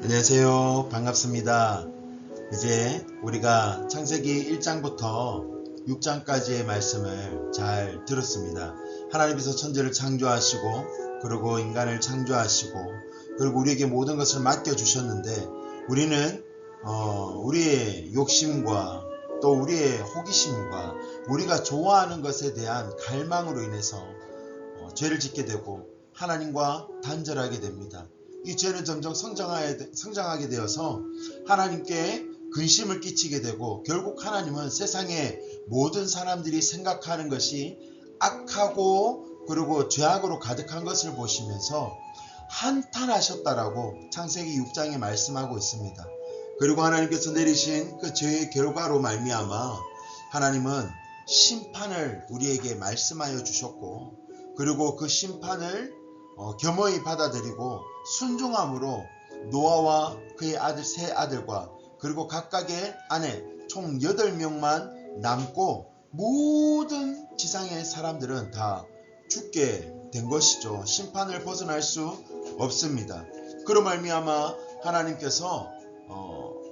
안녕하세요. 반갑습니다. 이제 우리가 창세기 1장부터 6장까지의 말씀을 잘 들었습니다. 하나님께서 천지를 창조하시고 그리고 인간을 창조하시고 그리고 우리에게 모든 것을 맡겨주셨는데 우리는 우리의 욕심과 또 우리의 호기심과 우리가 좋아하는 것에 대한 갈망으로 인해서 죄를 짓게 되고 하나님과 단절하게 됩니다. 이 죄는 점점 성장하게 되어서 하나님께 근심을 끼치게 되고 결국 하나님은 세상의 모든 사람들이 생각하는 것이 악하고 그리고 죄악으로 가득한 것을 보시면서 한탄하셨다라고 창세기 6장에 말씀하고 있습니다. 그리고 하나님께서 내리신 그 죄의 결과로 말미암아 하나님은 심판을 우리에게 말씀하여 주셨고 그리고 그 심판을 겸허히 받아들이고 순종함으로 노아와 그의 아들 세 아들과 그리고 각각의 아내 총 8명만 남고 모든 지상의 사람들은 다 죽게 된 것이죠. 심판을 벗어날 수 없습니다. 그로 말미암아 하나님께서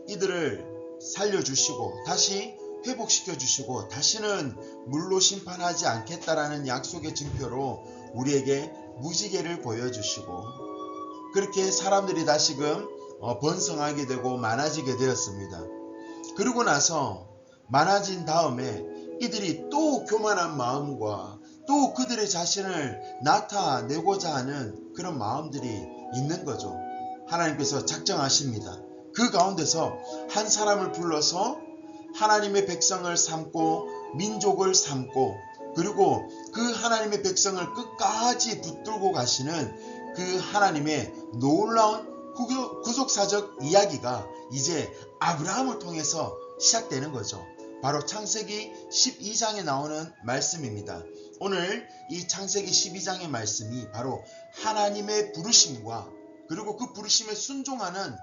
이들을 살려주시고 다시 회복시켜주시고 다시는 물로 심판하지 않겠다라는 약속의 증표로 우리에게 무지개를 보여주시고 그렇게 사람들이 다시금 번성하게 되고 많아지게 되었습니다. 그러고 나서 많아진 다음에 이들이 또 교만한 마음과 또 그들의 자신을 나타내고자 하는 그런 마음들이 있는 거죠. 하나님께서 작정하십니다. 그 가운데서 한 사람을 불러서 하나님의 백성을 삼고 민족을 삼고 그리고 그 하나님의 백성을 끝까지 붙들고 가시는 그 하나님의 놀라운 구속사적 이야기가 이제 아브라함을 통해서 시작되는 거죠. 바로 창세기 12장에 나오는 말씀입니다. 오늘 이 창세기 12장의 말씀이 바로 하나님의 부르심과 그리고 그 부르심에 순종하는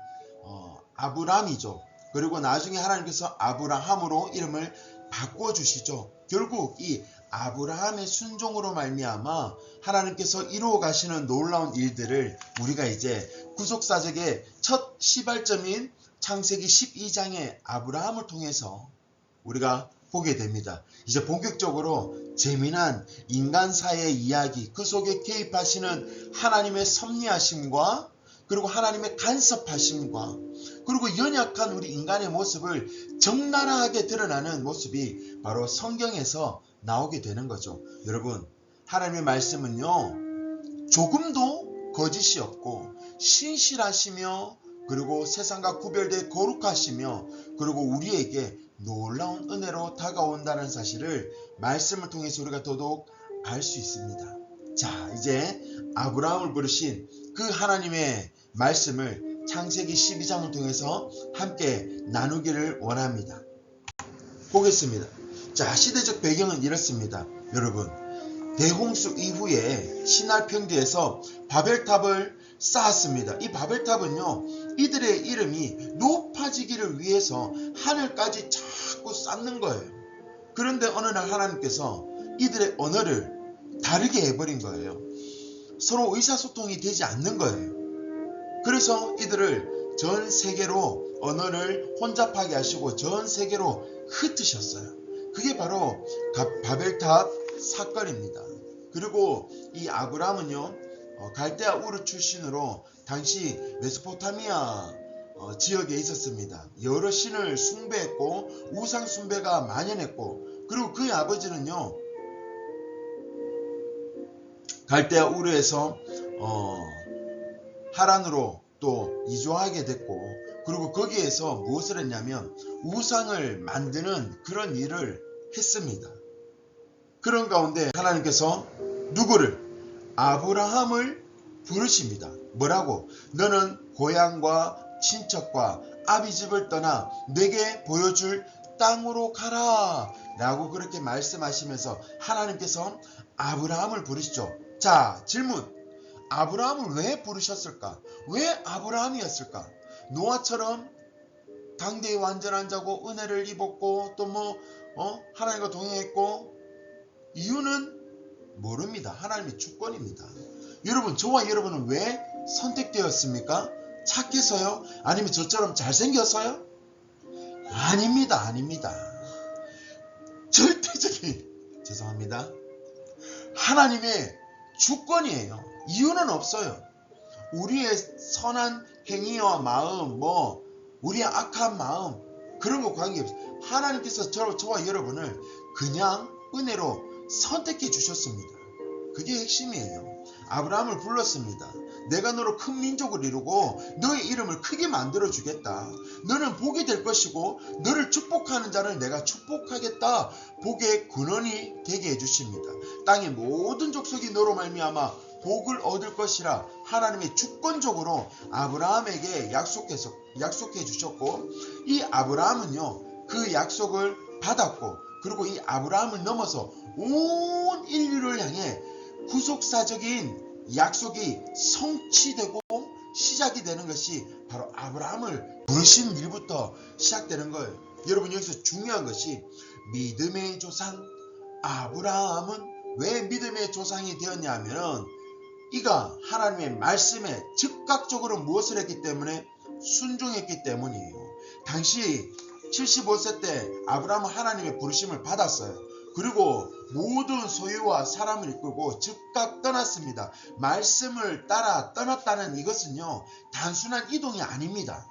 아브라함이죠. 그리고 나중에 하나님께서 아브라함으로 이름을 바꿔주시죠. 결국 이 아브라함의 순종으로 말미암아 하나님께서 이루어 가시는 놀라운 일들을 우리가 이제 구속사적의 첫 시발점인 창세기 12장의 아브라함을 통해서 우리가 보게 됩니다. 이제 본격적으로 재미난 인간사의 이야기, 그 속에 개입하시는 하나님의 섭리하심과 그리고 하나님의 간섭하심과 그리고 연약한 우리 인간의 모습을 적나라하게 드러나는 모습이 바로 성경에서 나오게 되는 거죠. 여러분, 하나님의 말씀은요 조금도 거짓이 없고 신실하시며 그리고 세상과 구별되어 거룩하시며 그리고 우리에게 놀라운 은혜로 다가온다는 사실을 말씀을 통해서 우리가 더더욱 알 수 있습니다. 자, 이제 아브라함을 부르신 그 하나님의 말씀을 창세기 12장을 통해서 함께 나누기를 원합니다. 보겠습니다. 자, 시대적 배경은 이렇습니다. 여러분, 대홍수 이후에 신할 평지에서 바벨탑을 쌓았습니다. 이 바벨탑은요, 이들의 이름이 높아지기를 위해서 하늘까지 자꾸 쌓는 거예요. 그런데 어느 날 하나님께서 이들의 언어를 다르게 해버린 거예요. 서로 의사소통이 되지 않는 거예요. 그래서 이들을 전 세계로 언어를 혼잡하게 하시고 전 세계로 흩으셨어요. 그게 바로 바벨탑 사건입니다. 그리고 이 아브라함은요 갈대아 우르 출신으로 당시 메소포타미아 지역에 있었습니다. 여러 신을 숭배했고 우상 숭배가 만연했고 그리고 그의 아버지는요 갈대아 우르에서 하란으로 또 이주하게 됐고 그리고 거기에서 무엇을 했냐면 우상을 만드는 그런 일을 했습니다. 그런 가운데 하나님께서 누구를? 아브라함을 부르십니다. 뭐라고? 너는 고향과 친척과 아비집을 떠나 내게 보여줄 땅으로 가라 라고 그렇게 말씀하시면서 하나님께서 아브라함을 부르시죠. 자, 질문. 아브라함을 왜 부르셨을까? 왜 아브라함이었을까? 노아처럼 당대의 완전한 자고 은혜를 입었고 또 하나님과 동행했고 이유는 모릅니다. 하나님의 주권입니다. 여러분, 저와 여러분은 왜 선택되었습니까? 착해서요? 아니면 저처럼 잘생겨서요? 아닙니다. 아닙니다. 절대적인, 죄송합니다, 하나님의 주권이에요. 이유는 없어요. 우리의 선한 행위와 마음, 우리의 악한 마음, 그런 거 관계없어요. 하나님께서 저와 여러분을 그냥 은혜로 선택해 주셨습니다. 그게 핵심이에요. 아브라함을 불렀습니다. 내가 너로 큰 민족을 이루고 너의 이름을 크게 만들어 주겠다. 너는 복이 될 것이고 너를 축복하는 자를 내가 축복하겠다. 복의 근원이 되게 해주십니다. 땅의 모든 족속이 너로 말미암아 복을 얻을 것이라 하나님의 주권적으로 아브라함에게 약속해 주셨고, 이 아브라함은요 그 약속을 받았고, 그리고 이 아브라함을 넘어서 온 인류를 향해 구속사적인 약속이 성취되고 시작이 되는 것이 바로 아브라함을 부르신 일부터 시작되는 거예요. 여러분, 여기서 중요한 것이 믿음의 조상 아브라함은 왜 믿음의 조상이 되었냐면, 이가 하나님의 말씀에 즉각적으로 무엇을 했기 때문에? 순종했기 때문이에요. 당시 75세 때 아브라함은 하나님의 부르심을 받았어요. 그리고 모든 소유와 사람을 이끌고 즉각 떠났습니다. 말씀을 따라 떠났다는 이것은요, 단순한 이동이 아닙니다.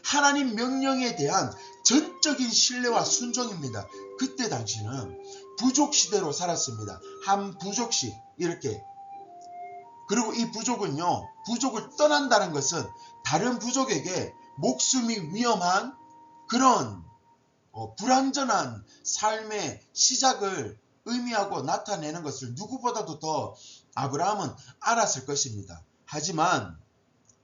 하나님 명령에 대한 전적인 신뢰와 순종입니다. 그때 당시는 부족 시대로 살았습니다. 한 부족씩 이렇게. 그리고 이 부족은요, 부족을 떠난다는 것은 다른 부족에게 목숨이 위험한 그런 불완전한 삶의 시작을 의미하고 나타내는 것을 누구보다도 더 아브라함은 알았을 것입니다. 하지만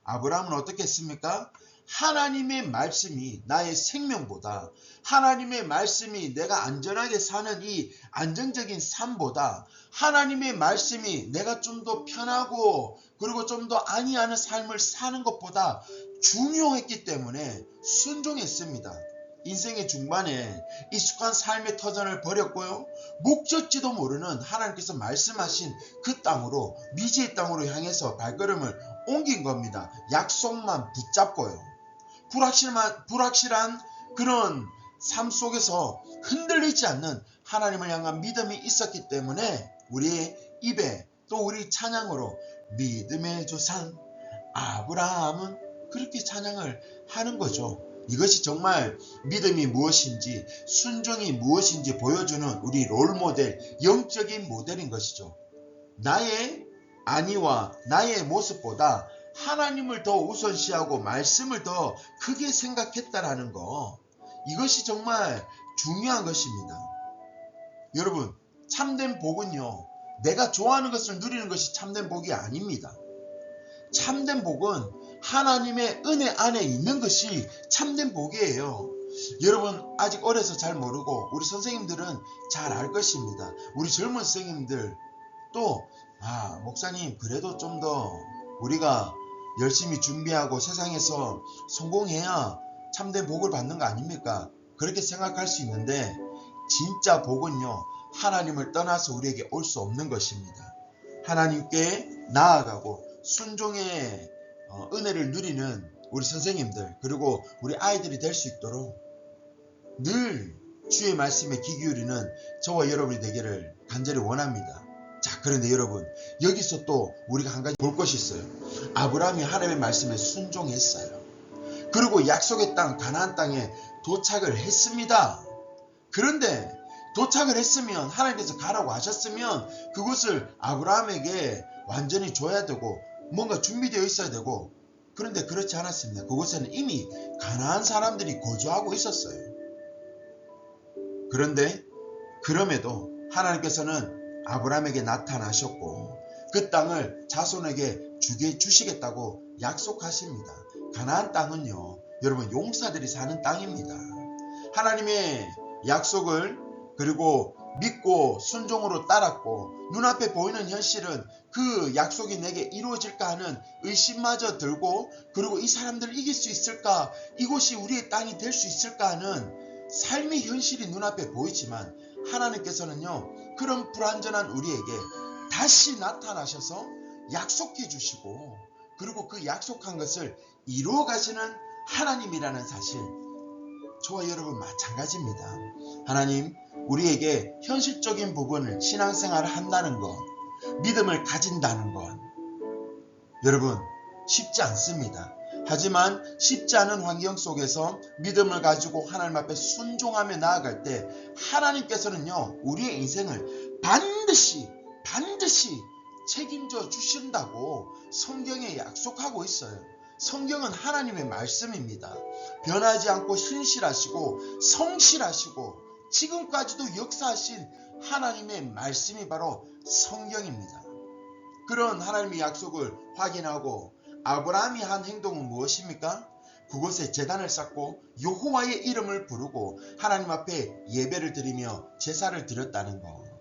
아브라함은 어떻게 했습니까? 하나님의 말씀이 나의 생명보다, 하나님의 말씀이 내가 안전하게 사는 이 안정적인 삶보다, 하나님의 말씀이 내가 좀 더 편하고 그리고 좀 더 안위하는 삶을 사는 것보다 중요했기 때문에 순종했습니다. 인생의 중반에 익숙한 삶의 터전을 버렸고요, 목적지도 모르는 하나님께서 말씀하신 그 땅으로, 미지의 땅으로 향해서 발걸음을 옮긴 겁니다. 약속만 붙잡고요. 불확실한 그런 삶 속에서 흔들리지 않는 하나님을 향한 믿음이 있었기 때문에 우리의 입에, 또 우리 찬양으로 믿음의 조상 아브라함은 그렇게 찬양을 하는 거죠. 이것이 정말 믿음이 무엇인지, 순종이 무엇인지 보여주는 우리 롤모델, 영적인 모델인 것이죠. 나의 안위와 나의 모습보다 하나님을 더 우선시하고 말씀을 더 크게 생각했다라는 거, 이것이 정말 중요한 것입니다. 여러분, 참된 복은요, 내가 좋아하는 것을 누리는 것이 참된 복이 아닙니다. 참된 복은 하나님의 은혜 안에 있는 것이 참된 복이에요. 여러분, 아직 어려서 잘 모르고 우리 선생님들은 잘 알 것입니다. 우리 젊은 선생님들 또 목사님, 그래도 좀 더 우리가 열심히 준비하고 세상에서 성공해야 참된 복을 받는 거 아닙니까? 그렇게 생각할 수 있는데, 진짜 복은요, 하나님을 떠나서 우리에게 올 수 없는 것입니다. 하나님께 나아가고 순종의 은혜를 누리는 우리 선생님들, 그리고 우리 아이들이 될 수 있도록 늘 주의 말씀에 귀 기울이는 저와 여러분이 되기를 간절히 원합니다. 자, 그런데 여러분, 여기서 또 우리가 한 가지 볼 것이 있어요. 아브라함이 하나님의 말씀에 순종했어요. 그리고 약속의 땅, 가나안 땅에 도착을 했습니다. 그런데 도착을 했으면, 하나님께서 가라고 하셨으면 그것을 아브라함에게 완전히 줘야 되고 뭔가 준비되어 있어야 되고, 그런데 그렇지 않았습니다. 그곳에는 이미 가나안 사람들이 거주하고 있었어요. 그런데 그럼에도 하나님께서는 아브라함에게 나타나셨고 그 땅을 자손에게 주시겠다고 약속하십니다. 가나안 땅은요, 여러분, 용사들이 사는 땅입니다. 하나님의 약속을 그리고 믿고 순종으로 따랐고, 눈앞에 보이는 현실은 그 약속이 내게 이루어질까 하는 의심마저 들고, 그리고 이 사람들을 이길 수 있을까, 이곳이 우리의 땅이 될 수 있을까 하는 삶의 현실이 눈앞에 보이지만, 하나님께서는요, 그런 불완전한 우리에게 다시 나타나셔서 약속해 주시고, 그리고 그 약속한 것을 이루어 가시는 하나님이라는 사실, 저와 여러분 마찬가지입니다. 하나님, 우리에게 현실적인 부분을 신앙생활을 한다는 것, 믿음을 가진다는 것, 여러분 쉽지 않습니다. 하지만 쉽지 않은 환경 속에서 믿음을 가지고 하나님 앞에 순종하며 나아갈 때 하나님께서는요, 우리의 인생을 반드시 책임져 주신다고 성경에 약속하고 있어요. 성경은 하나님의 말씀입니다. 변하지 않고 신실하시고 성실하시고 지금까지도 역사하신 하나님의 말씀이 바로 성경입니다. 그런 하나님의 약속을 확인하고 아브라함이 한 행동은 무엇입니까? 그곳에 제단을 쌓고 여호와의 이름을 부르고 하나님 앞에 예배를 드리며 제사를 드렸다는 것.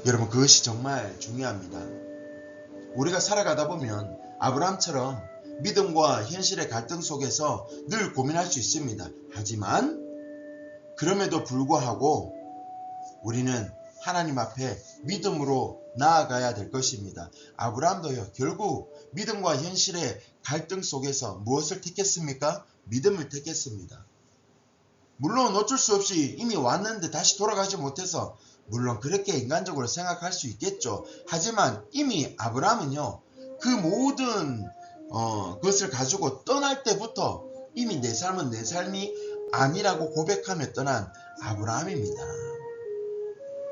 여러분, 그것이 정말 중요합니다. 우리가 살아가다 보면 아브라함처럼 믿음과 현실의 갈등 속에서 늘 고민할 수 있습니다. 하지만 그럼에도 불구하고 우리는 하나님 앞에 믿음으로 나아가야 될 것입니다. 아브라함도요, 결국 믿음과 현실의 갈등 속에서 무엇을 택했습니까? 믿음을 택했습니다. 물론 어쩔 수 없이 이미 왔는데 다시 돌아가지 못해서 물론 그렇게 인간적으로 생각할 수 있겠죠. 하지만 이미 아브라함은요, 그 모든 것을 가지고 떠날 때부터 이미 내 삶은 내 삶이 아니라고 고백하며 떠난 아브라함입니다.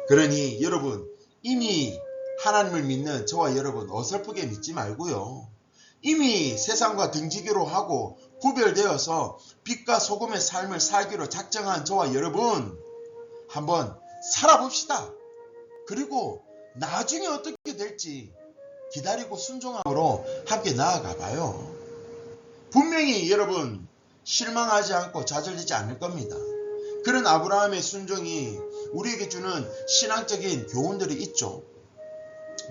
그러니 여러분, 이미 하나님을 믿는 저와 여러분 어설프게 믿지 말고요, 이미 세상과 등지기로 하고 구별되어서 빛과 소금의 삶을 살기로 작정한 저와 여러분, 한번 살아봅시다. 그리고 나중에 어떻게 될지 기다리고 순종함으로 함께 나아가 봐요. 분명히 여러분 실망하지 않고 좌절되지 않을 겁니다. 그런 아브라함의 순종이 우리에게 주는 신앙적인 교훈들이 있죠.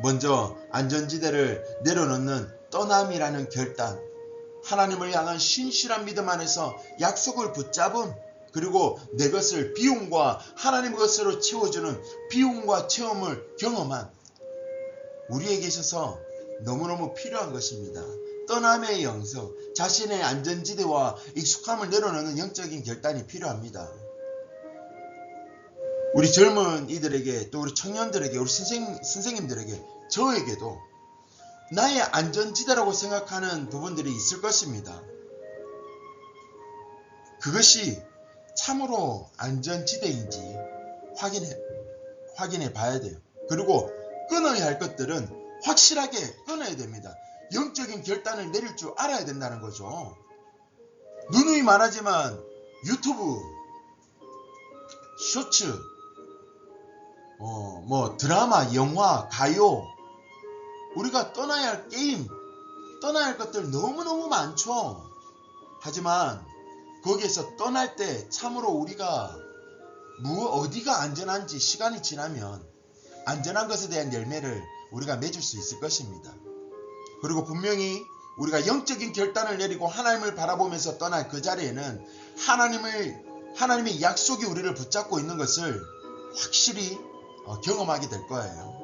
먼저 안전지대를 내려놓는 떠남이라는 결단, 하나님을 향한 신실한 믿음 안에서 약속을 붙잡음, 그리고 내 것을 비움과 하나님 것으로 채워주는 비움과 체험을 경험한 우리에게 있어서 너무너무 필요한 것입니다. 떠남의 영성, 자신의 안전지대와 익숙함을 내려놓는 영적인 결단이 필요합니다. 우리 젊은 이들에게, 또 우리 청년들에게, 우리 선생님들에게, 저에게도 나의 안전지대라고 생각하는 부분들이 있을 것입니다. 그것이 참으로 안전지대인지 확인해 봐야 돼요. 그리고 끊어야 할 것들은 확실하게 끊어야 됩니다. 영적인 결단을 내릴 줄 알아야 된다는 거죠. 누누이 말하지만 유튜브, 쇼츠, 드라마, 영화, 가요, 우리가 떠나야 할 게임, 떠나야 할 것들 너무너무 많죠. 하지만 거기에서 떠날 때 참으로 우리가 어디가 안전한지 시간이 지나면 안전한 것에 대한 열매를 우리가 맺을 수 있을 것입니다. 그리고 분명히 우리가 영적인 결단을 내리고 하나님을 바라보면서 떠날 그 자리에는 하나님의 약속이 우리를 붙잡고 있는 것을 확실히 경험하게 될 거예요.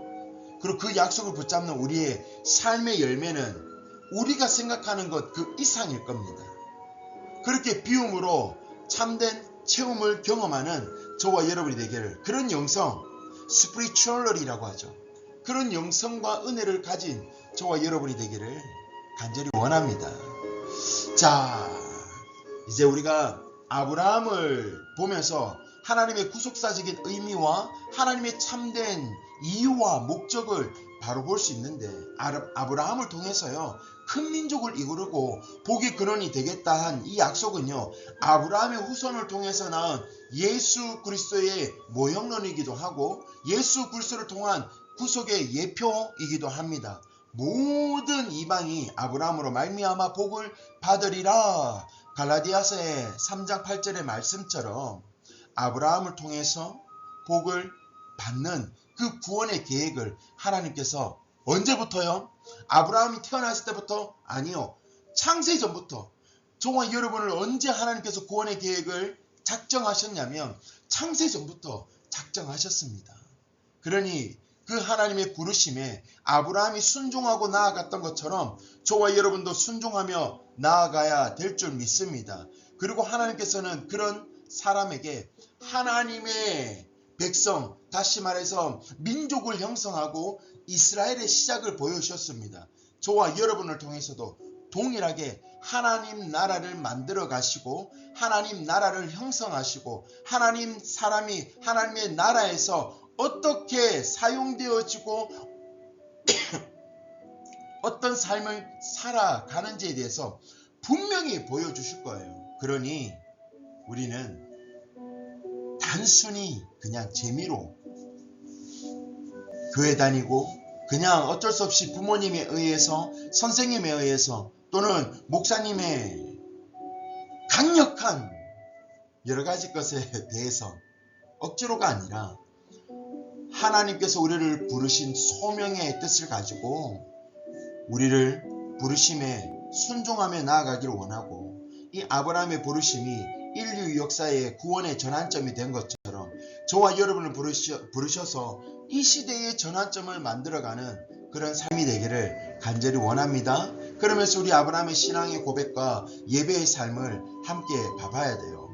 그리고 그 약속을 붙잡는 우리의 삶의 열매는 우리가 생각하는 것 그 이상일 겁니다. 그렇게 비움으로 참된 체험을 경험하는 저와 여러분이 되기를, 그런 영성, 스피리추얼러리라고 하죠. 그런 영성과 은혜를 가진 저와 여러분이 되기를 간절히 원합니다. 자, 이제 우리가 아브라함을 보면서 하나님의 구속사적인 의미와 하나님의 참된 이유와 목적을 바로 볼 수 있는데, 아브라함을 통해서요, 큰 민족을 이루고 복의 근원이 되겠다 한 이 약속은요, 아브라함의 후손을 통해서 낳은 예수 그리스도의 모형론이기도 하고 예수 그리스도를 통한 구속의 예표이기도 합니다. 모든 이방이 아브라함으로 말미암아 복을 받으리라. 갈라디아서의 3장 8절의 말씀처럼 아브라함을 통해서 복을 받는 그 구원의 계획을 하나님께서 언제부터요? 아브라함이 태어났을 때부터? 아니요. 창세 전부터. 저와 여러분을 언제 하나님께서 구원의 계획을 작정하셨냐면 창세 전부터 작정하셨습니다. 그러니 그 하나님의 부르심에 아브라함이 순종하고 나아갔던 것처럼 저와 여러분도 순종하며 나아가야 될 줄 믿습니다. 그리고 하나님께서는 그런 사람에게 하나님의 백성, 다시 말해서 민족을 형성하고 이스라엘의 시작을 보여주셨습니다. 저와 여러분을 통해서도 동일하게 하나님 나라를 만들어 가시고 하나님 나라를 형성하시고 하나님 사람이 하나님의 나라에서 어떻게 사용되어지고 어떤 삶을 살아가는지에 대해서 분명히 보여주실 거예요. 그러니 우리는 단순히 그냥 재미로 교회 다니고 그냥 어쩔 수 없이 부모님에 의해서 선생님에 의해서 또는 목사님의 강력한 여러 가지 것에 대해서 억지로가 아니라 하나님께서 우리를 부르신 소명의 뜻을 가지고 우리를 부르심에 순종하며 나아가기를 원하고 이 아브라함의 부르심이 인류 역사의 구원의 전환점이 된 것처럼 저와 여러분을 부르셔서 이 시대의 전환점을 만들어가는 그런 삶이 되기를 간절히 원합니다. 그러면서 우리 아브라함의 신앙의 고백과 예배의 삶을 함께 봐봐야 돼요.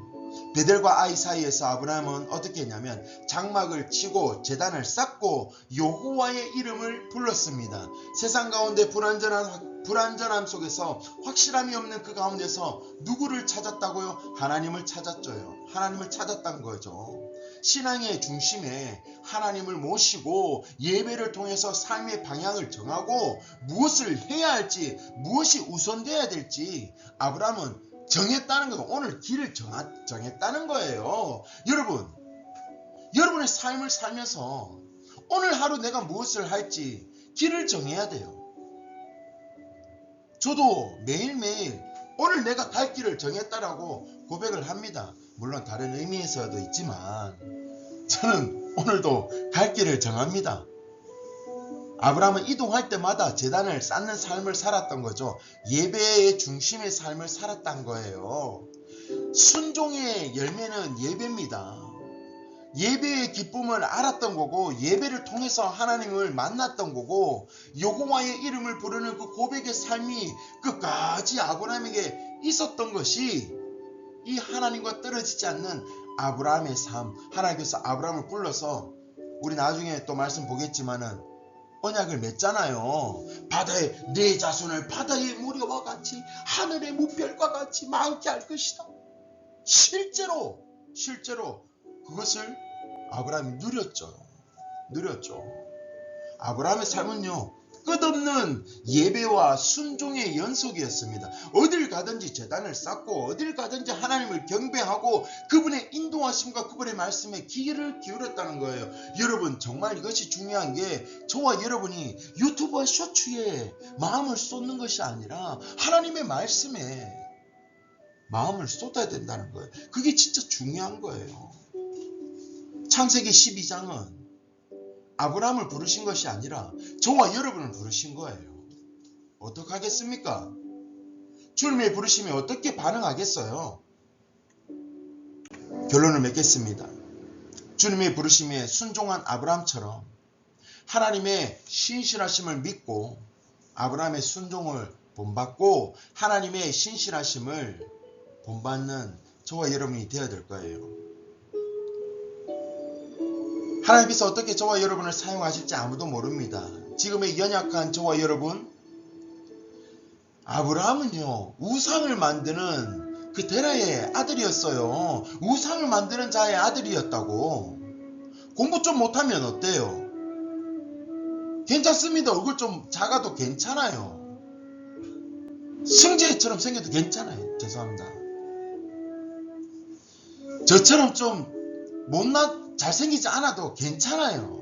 베델과 아이 사이에서 아브라함은 어떻게 했냐면 장막을 치고 제단을 쌓고 여호와의 이름을 불렀습니다. 세상 가운데 불안전함 속에서 확실함이 없는 그 가운데서 누구를 찾았다고요? 하나님을 찾았죠요. 하나님을 찾았다는 거죠. 신앙의 중심에 하나님을 모시고 예배를 통해서 삶의 방향을 정하고 무엇을 해야 할지 무엇이 우선돼야 될지 아브라함은 정했다는 거예요. 오늘 길을 정했다는 거예요. 여러분의 삶을 살면서 오늘 하루 내가 무엇을 할지 길을 정해야 돼요. 저도 매일매일 오늘 내가 갈 길을 정했다라고 고백을 합니다. 물론 다른 의미에서도 있지만 저는 오늘도 갈 길을 정합니다. 아브라함은 이동할 때마다 제단을 쌓는 삶을 살았던 거죠. 예배의 중심의 삶을 살았던 거예요. 순종의 열매는 예배입니다. 예배의 기쁨을 알았던 거고 예배를 통해서 하나님을 만났던 거고 여호와의 이름을 부르는 그 고백의 삶이 끝까지 아브라함에게 있었던 것이 이 하나님과 떨어지지 않는 아브라함의 삶. 하나님께서 아브라함을 불러서 우리 나중에 또 말씀 보겠지만은 언약을 맺잖아요. 바다에 내 자손을 바다의 무리와 같이 하늘의 무별과 같이 많게 할 것이다. 실제로 그것을 아브라함이 누렸죠. 아브라함의 삶은요 끝없는 예배와 순종의 연속이었습니다. 어딜 가든지 제단을 쌓고 어딜 가든지 하나님을 경배하고 그분의 인도하심과 그분의 말씀에 귀를 기울였다는 거예요. 여러분 정말 이것이 중요한 게 저와 여러분이 유튜브와 쇼츠에 마음을 쏟는 것이 아니라 하나님의 말씀에 마음을 쏟아야 된다는 거예요. 그게 진짜 중요한 거예요. 창세기 12장은 아브라함을 부르신 것이 아니라 저와 여러분을 부르신 거예요. 어떻게 하겠습니까? 주님의 부르심에 어떻게 반응하겠어요? 결론을 맺겠습니다. 주님의 부르심에 순종한 아브라함처럼 하나님의 신실하심을 믿고 아브라함의 순종을 본받고 하나님의 신실하심을 본받는 저와 여러분이 되어야 될 거예요. 하나님께서 어떻게 저와 여러분을 사용하실지 아무도 모릅니다. 지금의 연약한 저와 여러분, 아브라함은요 우상을 만드는 그 데라의 아들이었어요. 우상을 만드는 자의 아들이었다고. 공부 좀 못하면 어때요? 괜찮습니다. 얼굴 좀 작아도 괜찮아요. 승재처럼 생겨도 괜찮아요. 죄송합니다. 저처럼 좀 잘생기지 않아도 괜찮아요.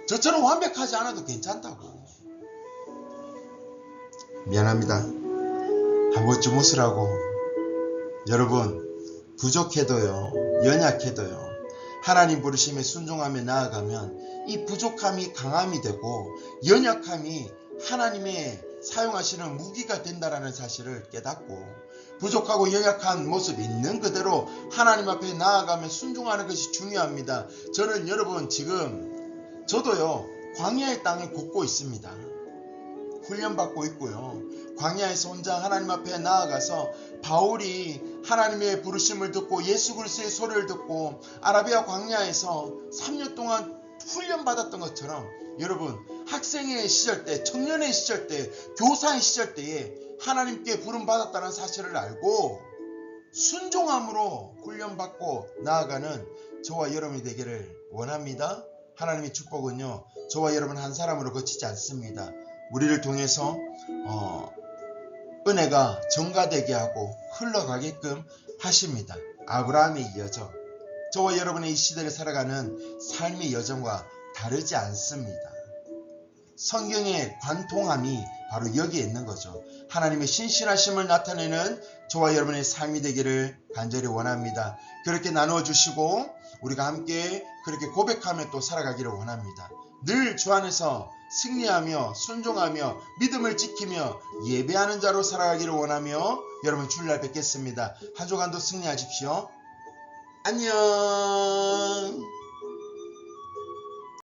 저처럼 완벽하지 않아도 괜찮다고. 미안합니다. 한 번쯤 웃으라고. 여러분 부족해도요 연약해도요 하나님 부르심에 순종하며 나아가면 이 부족함이 강함이 되고 연약함이 하나님의 사용하시는 무기가 된다라는 사실을 깨닫고 부족하고 연약한 모습 있는 그대로 하나님 앞에 나아가며 순종하는 것이 중요합니다. 저는 여러분 지금 저도요 광야의 땅에 걷고 있습니다. 훈련받고 있고요. 광야에서 혼자 하나님 앞에 나아가서 바울이 하나님의 부르심을 듣고 예수 그리스도의 소리를 듣고 아라비아 광야에서 3년 동안 훈련받았던 것처럼 여러분 학생의 시절 때, 청년의 시절 때, 교사의 시절 때에 하나님께 부름받았다는 사실을 알고 순종함으로 훈련받고 나아가는 저와 여러분이 되기를 원합니다. 하나님의 축복은요, 저와 여러분 한 사람으로 그치지 않습니다. 우리를 통해서 은혜가 전가되게 하고 흘러가게끔 하십니다. 아브라함에 이어져 저와 여러분의 이 시대를 살아가는 삶의 여정과 다르지 않습니다. 성경의 관통함이 바로 여기에 있는 거죠. 하나님의 신실하심을 나타내는 저와 여러분의 삶이 되기를 간절히 원합니다. 그렇게 나누어 주시고 우리가 함께 그렇게 고백하며 또 살아가기를 원합니다. 늘 주 안에서 승리하며 순종하며 믿음을 지키며 예배하는 자로 살아가기를 원하며 여러분 주일날 뵙겠습니다. 한 주간도 승리하십시오. 안녕.